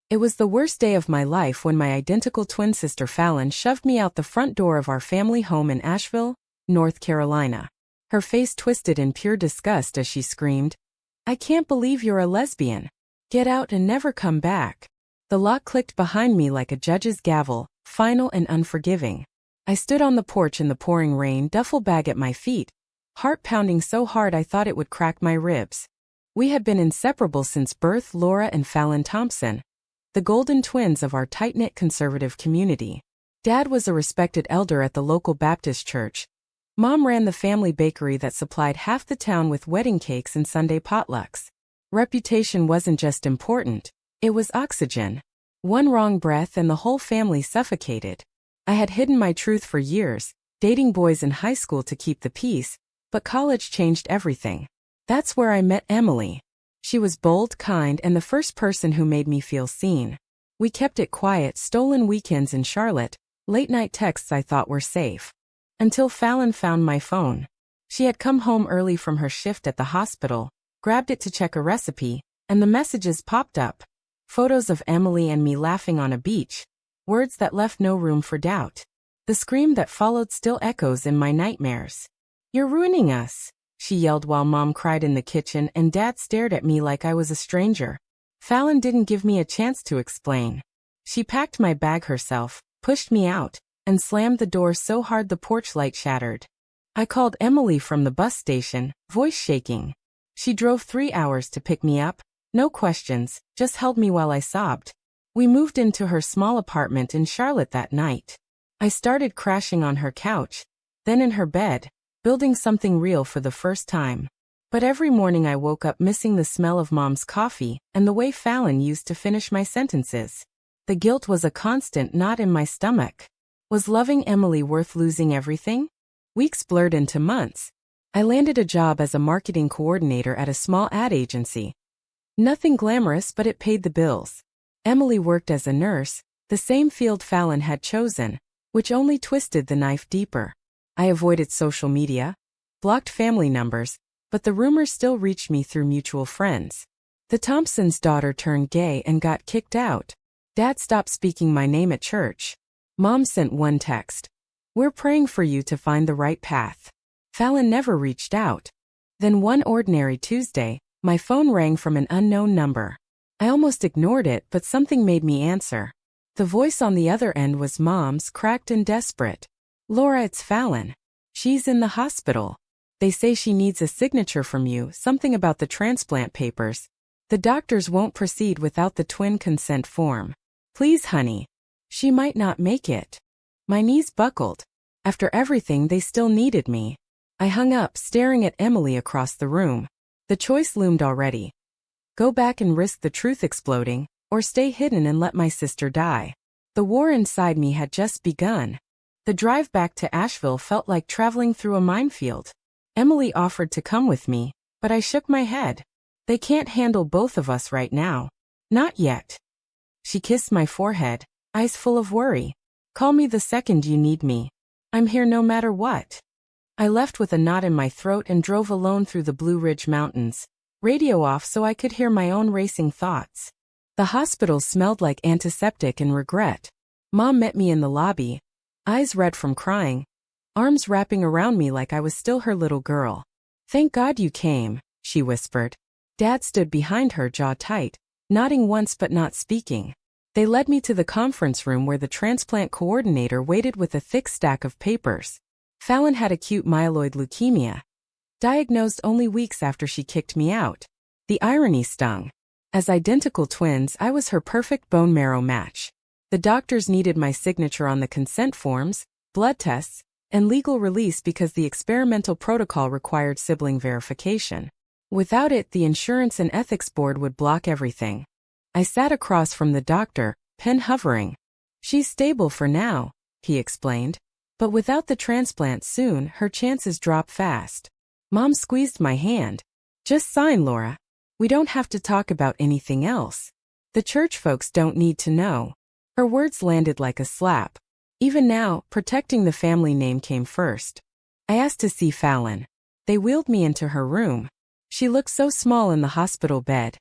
It was the worst day of my life when my identical twin sister Fallon shoved me out the front door of our family home in Asheville, North Carolina. Her face twisted in pure disgust as she screamed, "I can't believe you're a lesbian. Get out and never come back." The lock clicked behind me like a judge's gavel, final and unforgiving. I stood on the porch in the pouring rain, duffel bag at my feet, heart pounding so hard I thought it would crack my ribs. We had been inseparable since birth, Laura and Fallon Thompson, the golden twins of our tight-knit conservative community. Dad was a respected elder at the local Baptist church. Mom ran the family bakery that supplied half the town with wedding cakes and Sunday potlucks. Reputation wasn't just important, it was oxygen. One wrong breath and the whole family suffocated. I had hidden my truth for years, dating boys in high school to keep the peace, but college changed everything. That's where I met Emily. She was bold, kind, and the first person who made me feel seen. We kept it quiet, stolen weekends in Charlotte, late-night texts I thought were safe. Until Fallon found my phone. She had come home early from her shift at the hospital, grabbed it to check a recipe, and the messages popped up. Photos of Emily and me laughing on a beach, words that left no room for doubt. The scream that followed still echoes in my nightmares. "You're ruining us," she yelled while Mom cried in the kitchen and Dad stared at me like I was a stranger. Fallon didn't give me a chance to explain. She packed my bag herself, pushed me out, and slammed the door so hard the porch light shattered. I called Emily from the bus station, voice shaking. She drove 3 hours to pick me up, no questions, just held me while I sobbed. We moved into her small apartment in Charlotte that night. I started crashing on her couch, then in her bed, building something real for the first time. But every morning I woke up missing the smell of Mom's coffee and the way Fallon used to finish my sentences. The guilt was a constant knot in my stomach. Was loving Emily worth losing everything? Weeks blurred into months. I landed a job as a marketing coordinator at a small ad agency. Nothing glamorous, but it paid the bills. Emily worked as a nurse, the same field Fallon had chosen, which only twisted the knife deeper. I avoided social media, blocked family numbers, but the rumors still reached me through mutual friends. The Thompsons' daughter turned gay and got kicked out. Dad stopped speaking my name at church. Mom sent one text. "We're praying for you to find the right path." Fallon never reached out. Then one ordinary Tuesday, my phone rang from an unknown number. I almost ignored it, but something made me answer. The voice on the other end was Mom's, cracked and desperate. "Laura, it's Fallon. She's in the hospital. They say she needs a signature from you, something about the transplant papers. The doctors won't proceed without the twin consent form. Please, honey. She might not make it." My knees buckled. After everything, they still needed me. I hung up, staring at Emily across the room. The choice loomed already. Go back and risk the truth exploding, or stay hidden and let my sister die. The war inside me had just begun. The drive back to Asheville felt like traveling through a minefield. Emily offered to come with me, but I shook my head. They can't handle both of us right now. Not yet. She kissed my forehead, eyes full of worry. "Call me the second you need me. I'm here no matter what." I left with a knot in my throat and drove alone through the Blue Ridge Mountains, radio off so I could hear my own racing thoughts. The hospital smelled like antiseptic and regret. Mom met me in the lobby, eyes red from crying, arms wrapping around me like I was still her little girl. "Thank God you came," she whispered. Dad stood behind her, jaw tight, nodding once but not speaking. They led me to the conference room where the transplant coordinator waited with a thick stack of papers. Fallon had acute myeloid leukemia, diagnosed only weeks after she kicked me out. The irony stung. As identical twins, I was her perfect bone marrow match. The doctors needed my signature on the consent forms, blood tests, and legal release because the experimental protocol required sibling verification. Without it, the insurance and ethics board would block everything. I sat across from the doctor, pen hovering. "She's stable for now," he explained. "But without the transplant soon, her chances drop fast." Mom squeezed my hand. "Just sign, Laura. We don't have to talk about anything else. The church folks don't need to know." Her words landed like a slap. Even now, protecting the family name came first. I asked to see Fallon. They wheeled me into her room. She looked so small in the hospital bed.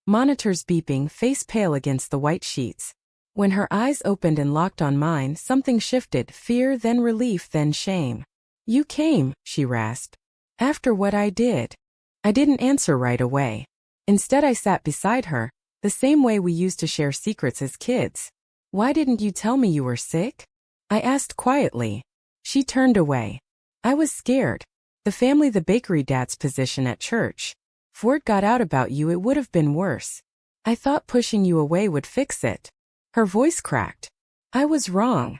monitors beeping, face pale against the white sheets. When her eyes opened and locked on mine, something shifted, fear, then relief, then shame. "You came," she rasped. "After what I did." I didn't answer right away. Instead, I sat beside her, the same way we used to share secrets as kids. "Why didn't you tell me you were sick?" I asked quietly. She turned away. "I was scared. The bakery dad's position at church. If word got out about you, it would have been worse. I thought pushing you away would fix it." Her voice cracked. I was wrong.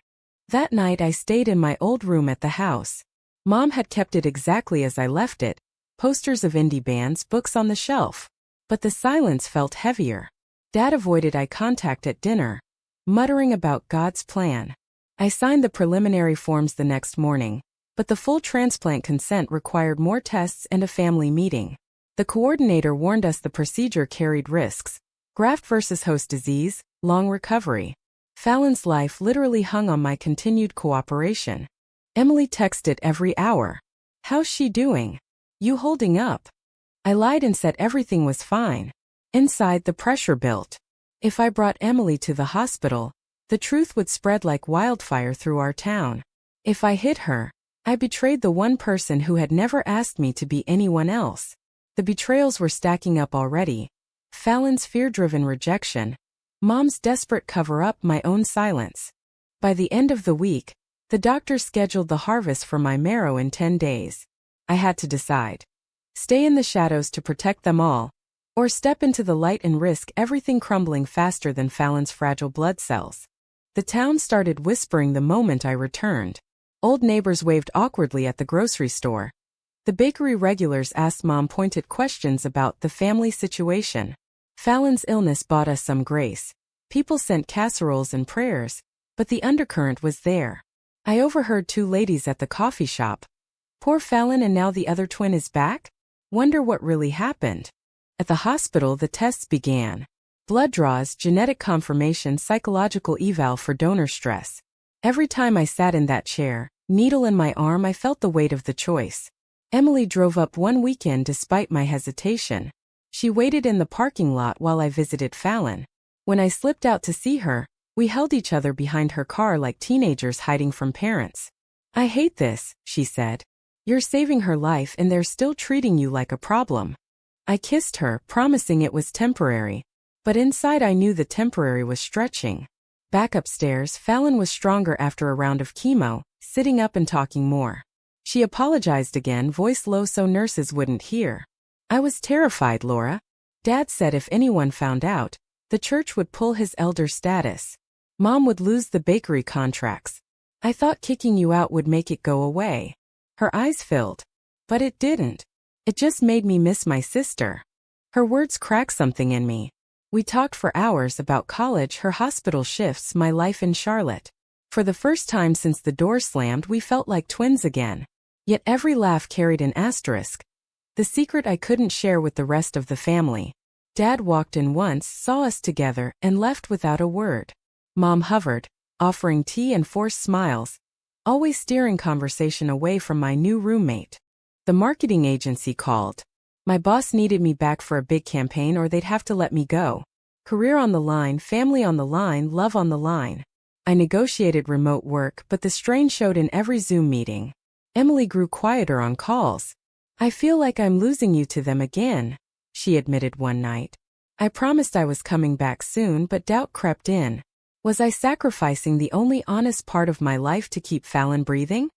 That night I stayed in my old room at the house. Mom had kept it exactly as I left it, posters of indie bands, books on the shelf. But the silence felt heavier. Dad avoided eye contact at dinner, muttering about God's plan. I signed the preliminary forms the next morning, but the full transplant consent required more tests and a family meeting. The coordinator warned us the procedure carried risks: graft versus host disease, long recovery. Fallon's life literally hung on my continued cooperation. Emily texted every hour. "How's she doing? You holding up?" I lied and said everything was fine. Inside, the pressure built. If I brought Emily to the hospital, the truth would spread like wildfire through our town. If I hid her, I betrayed the one person who had never asked me to be anyone else. The betrayals were stacking up already. Fallon's fear-driven rejection, Mom's desperate cover-up, my own silence. By the end of the week, the doctor scheduled the harvest for my marrow in 10 days. I had to decide. Stay in the shadows to protect them all, or step into the light and risk everything crumbling faster than Fallon's fragile blood cells. The town started whispering the moment I returned. Old neighbors waved awkwardly at the grocery store. The bakery regulars asked Mom pointed questions about the family situation. Fallon's illness bought us some grace. People sent casseroles and prayers, but the undercurrent was there. I overheard two ladies at the coffee shop. "Poor Fallon, and now the other twin is back? Wonder what really happened." At the hospital, the tests began. Blood draws, genetic confirmation, psychological eval for donor stress. Every time I sat in that chair, needle in my arm, I felt the weight of the choice. Emily drove up one weekend despite my hesitation. She waited in the parking lot while I visited Fallon. When I slipped out to see her, we held each other behind her car like teenagers hiding from parents. "I hate this," she said. "You're saving her life and they're still treating you like a problem." I kissed her, promising it was temporary. But inside I knew the temporary was stretching. Back upstairs, Fallon was stronger after a round of chemo, sitting up and talking more. She apologized again, voice low so nurses wouldn't hear. "I was terrified, Laura. Dad said if anyone found out, the church would pull his elder status. Mom would lose the bakery contracts. I thought kicking you out would make it go away." Her eyes filled. But it didn't. It just made me miss my sister. Her words cracked something in me. We talked for hours about college, her hospital shifts, my life in Charlotte. For the first time since the door slammed, we felt like twins again. Yet every laugh carried an asterisk. The secret I couldn't share with the rest of the family. Dad walked in once, saw us together, and left without a word. Mom hovered, offering tea and forced smiles, always steering conversation away from my new roommate. The marketing agency called. My boss needed me back for a big campaign or they'd have to let me go. Career on the line, family on the line, love on the line. I negotiated remote work, but the strain showed in every Zoom meeting. Emily grew quieter on calls. "I feel like I'm losing you to them again," she admitted one night. I promised I was coming back soon, but doubt crept in. Was I sacrificing the only honest part of my life to keep Fallon breathing?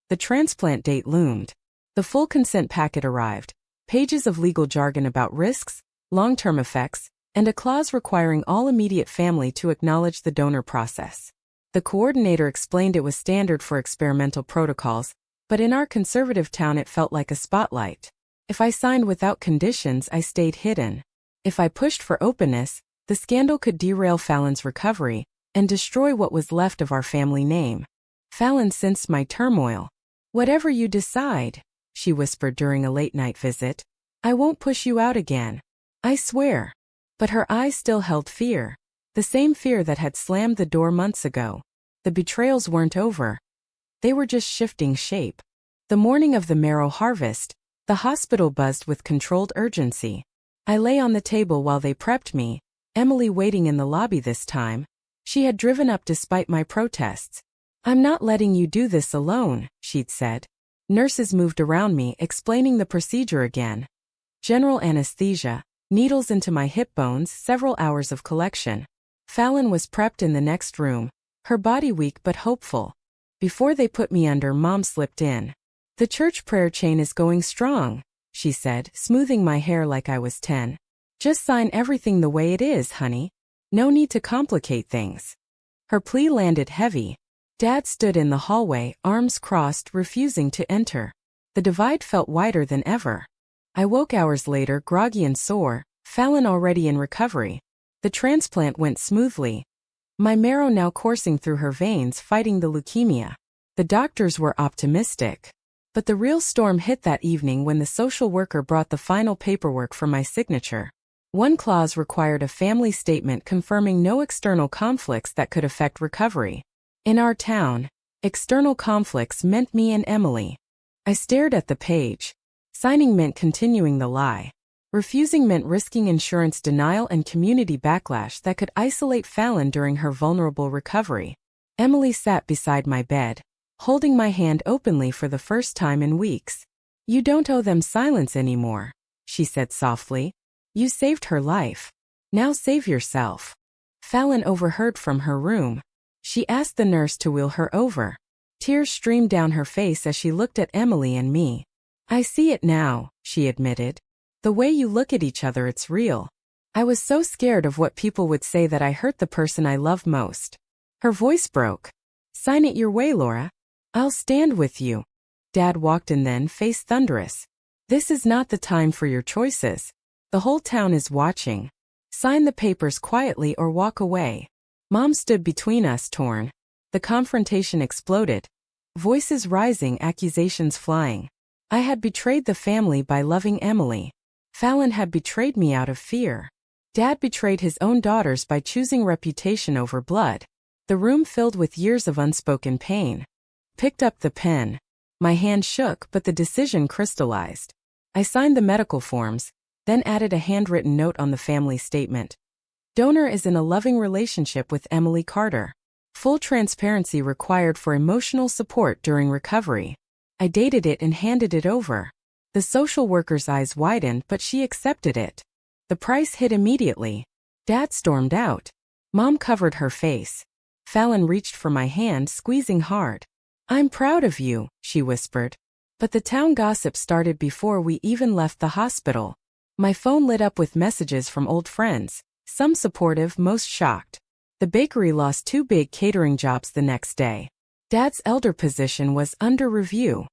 The transplant date loomed. The full consent packet arrived. Pages of legal jargon about risks, long-term effects, and a clause requiring all immediate family to acknowledge the donor process. The coordinator explained it was standard for experimental protocols, but in our conservative town it felt like a spotlight. If I signed without conditions, I stayed hidden. If I pushed for openness, the scandal could derail Fallon's recovery and destroy what was left of our family name. Fallon sensed my turmoil. "Whatever you decide," she whispered during a late-night visit, "I won't push you out again. I swear." But her eyes still held fear. The same fear that had slammed the door months ago. The betrayals weren't over. They were just shifting shape. The morning of the marrow harvest, the hospital buzzed with controlled urgency. I lay on the table while they prepped me, Emily waiting in the lobby this time. She had driven up despite my protests. "I'm not letting you do this alone," she'd said. Nurses moved around me, explaining the procedure again. General anesthesia, needles into my hip bones, several hours of collection. Fallon was prepped in the next room, her body weak but hopeful. Before they put me under, Mom slipped in. "The church prayer chain is going strong," she said, smoothing my hair like I was 10. "Just sign everything the way it is, honey. No need to complicate things." Her plea landed heavy. Dad stood in the hallway, arms crossed, refusing to enter. The divide felt wider than ever. I woke hours later, groggy and sore, Fallon already in recovery. The transplant went smoothly. My marrow now coursing through her veins, fighting the leukemia. The doctors were optimistic. But the real storm hit that evening when the social worker brought the final paperwork for my signature. One clause required a family statement confirming no external conflicts that could affect recovery. In our town, external conflicts meant me and Emily. I stared at the page. Signing meant continuing the lie. Refusing meant risking insurance denial and community backlash that could isolate Fallon during her vulnerable recovery. Emily sat beside my bed, holding my hand openly for the first time in weeks. "You don't owe them silence anymore," she said softly. "You saved her life. Now save yourself." Fallon overheard from her room. She asked the nurse to wheel her over. Tears streamed down her face as she looked at Emily and me. "I see it now," she admitted. "The way you look at each other, it's real. I was so scared of what people would say that I hurt the person I love most." Her voice broke. "Sign it your way, Laura. I'll stand with you." Dad walked in then, face thunderous. "This is not the time for your choices. The whole town is watching. Sign the papers quietly or walk away." Mom stood between us, torn. The confrontation exploded. Voices rising, accusations flying. I had betrayed the family by loving Emily. Fallon had betrayed me out of fear. Dad betrayed his own daughters by choosing reputation over blood. The room filled with years of unspoken pain. Picked up the pen. My hand shook, but the decision crystallized. I signed the medical forms, then added a handwritten note on the family statement. Donor is in a loving relationship with Emily Carter. Full transparency required for emotional support during recovery. I dated it and handed it over. The social worker's eyes widened, but she accepted it. The price hit immediately. Dad stormed out. Mom covered her face. Fallon reached for my hand, squeezing hard. "I'm proud of you," she whispered. But the town gossip started before we even left the hospital. My phone lit up with messages from old friends, some supportive, most shocked. The bakery lost 2 big catering jobs the next day. Dad's elder position was under review.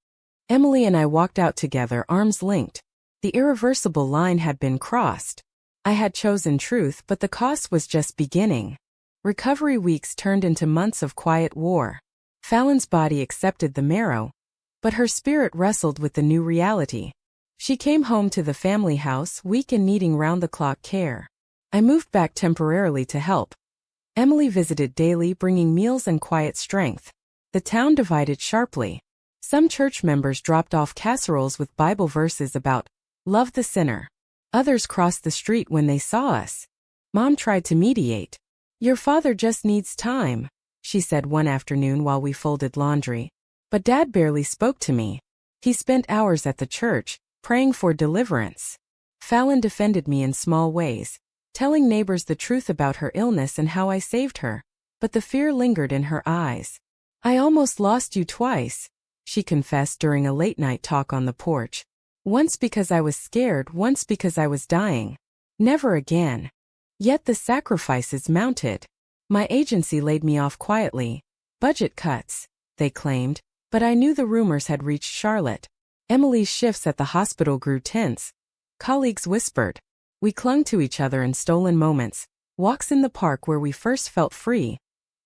Emily and I walked out together, arms linked. The irreversible line had been crossed. I had chosen truth, but the cost was just beginning. Recovery weeks turned into months of quiet war. Fallon's body accepted the marrow, but her spirit wrestled with the new reality. She came home to the family house, weak and needing round-the-clock care. I moved back temporarily to help. Emily visited daily, bringing meals and quiet strength. The town divided sharply. Some church members dropped off casseroles with Bible verses about love the sinner. Others crossed the street when they saw us. Mom tried to mediate. "Your father just needs time," she said one afternoon while we folded laundry. But Dad barely spoke to me. He spent hours at the church, praying for deliverance. Fallon defended me in small ways, telling neighbors the truth about her illness and how I saved her. But the fear lingered in her eyes. "I almost lost you twice," she confessed during a late-night talk on the porch. "Once because I was scared, once because I was dying. Never again." Yet the sacrifices mounted. My agency laid me off quietly. Budget cuts, they claimed, but I knew the rumors had reached Charlotte. Emily's shifts at the hospital grew tense. Colleagues whispered. We clung to each other in stolen moments, walks in the park where we first felt free.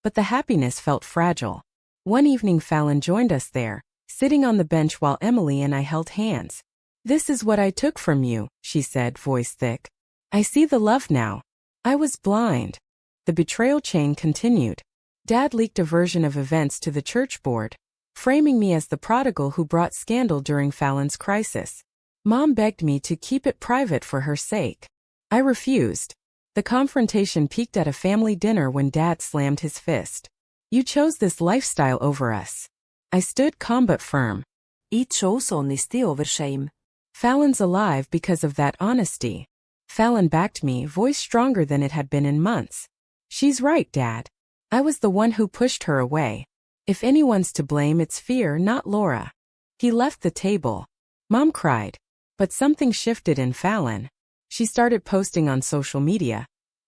But the happiness felt fragile. One evening Fallon joined us there, sitting on the bench while Emily and I held hands. "This is what I took from you," she said, voice thick. "I see the love now. I was blind." The betrayal chain continued. Dad leaked a version of events to the church board, framing me as the prodigal who brought scandal during Fallon's crisis. Mom begged me to keep it private for her sake. I refused. The confrontation peaked at a family dinner when Dad slammed his fist. You chose this lifestyle over us. I stood calm but firm. I chose honesty over shame. Fallon's alive because of that honesty. Fallon backed me, voice stronger than it had been in months. She's right, Dad. I was the one who pushed her away. If anyone's to blame, it's fear, not Laura. He left the table. Mom cried. But something shifted in Fallon. She started posting on social media.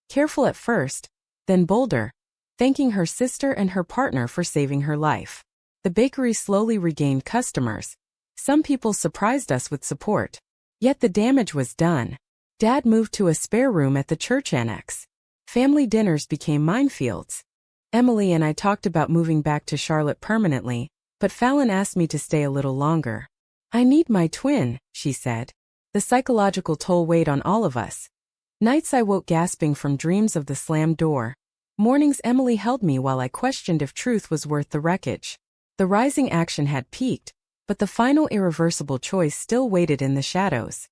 Careful at first, then bolder, thanking her sister and her partner for saving her life. The bakery slowly regained customers. Some people surprised us with support. Yet the damage was done. Dad moved to a spare room at the church annex. Family dinners became minefields. Emily and I talked about moving back to Charlotte permanently, but Fallon asked me to stay a little longer. I need my twin, she said. The psychological toll weighed on all of us. Nights I woke gasping from dreams of the slammed door. Mornings Emily held me while I questioned if truth was worth the wreckage. The rising action had peaked, but the final irreversible choice still waited in the shadows.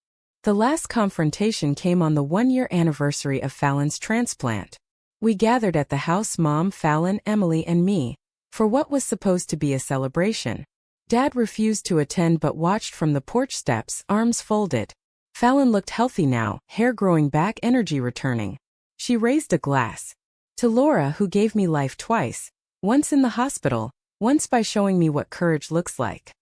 The last confrontation came on the 1-year anniversary of Fallon's transplant. We gathered at the house, Mom, Fallon, Emily, and me, for what was supposed to be a celebration. Dad refused to attend but watched from the porch steps, arms folded. Fallon looked healthy now, hair growing back, energy returning. She raised a glass. To Laura, who gave me life twice, once in the hospital, once by showing me what courage looks like.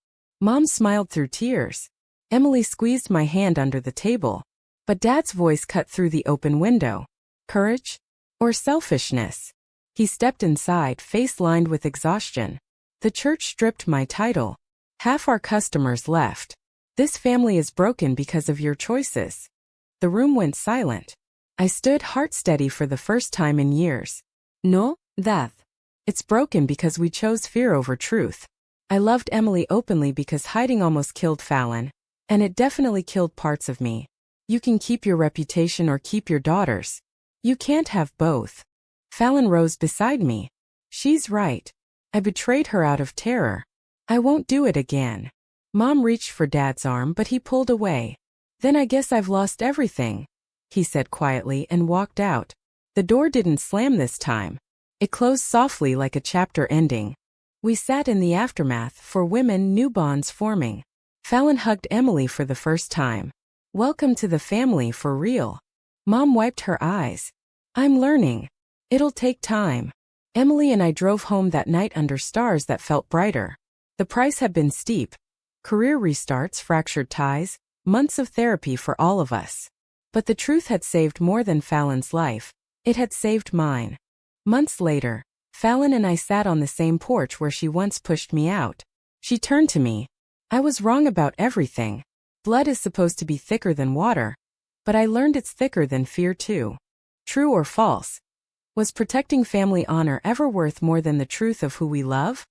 Mom smiled through tears. Emily squeezed my hand under the table. But Dad's voice cut through the open window. Courage? Or selfishness? He stepped inside, face lined with exhaustion. The church stripped my title. Half our customers left. This family is broken because of your choices. The room went silent. I stood heart steady for the first time in years. No, Dad. It's broken because we chose fear over truth. I loved Emily openly because hiding almost killed Fallon. And it definitely killed parts of me. You can keep your reputation or keep your daughters. You can't have both. Fallon rose beside me. She's right. I betrayed her out of terror. I won't do it again. Mom reached for Dad's arm but he pulled away. Then I guess I've lost everything, he said quietly and walked out. The door didn't slam this time. It closed softly like a chapter ending. We sat in the aftermath, for women, new bonds forming. Fallon hugged Emily for the first time. Welcome to the family for real. Mom wiped her eyes. I'm learning. It'll take time. Emily and I drove home that night under stars that felt brighter. The price had been steep. Career restarts, fractured ties, months of therapy for all of us. But the truth had saved more than Fallon's life. It had saved mine. Months later, Fallon and I sat on the same porch where she once pushed me out. She turned to me. I was wrong about everything. Blood is supposed to be thicker than water. But I learned it's thicker than fear too. True or false? Was protecting family honor ever worth more than the truth of who we love?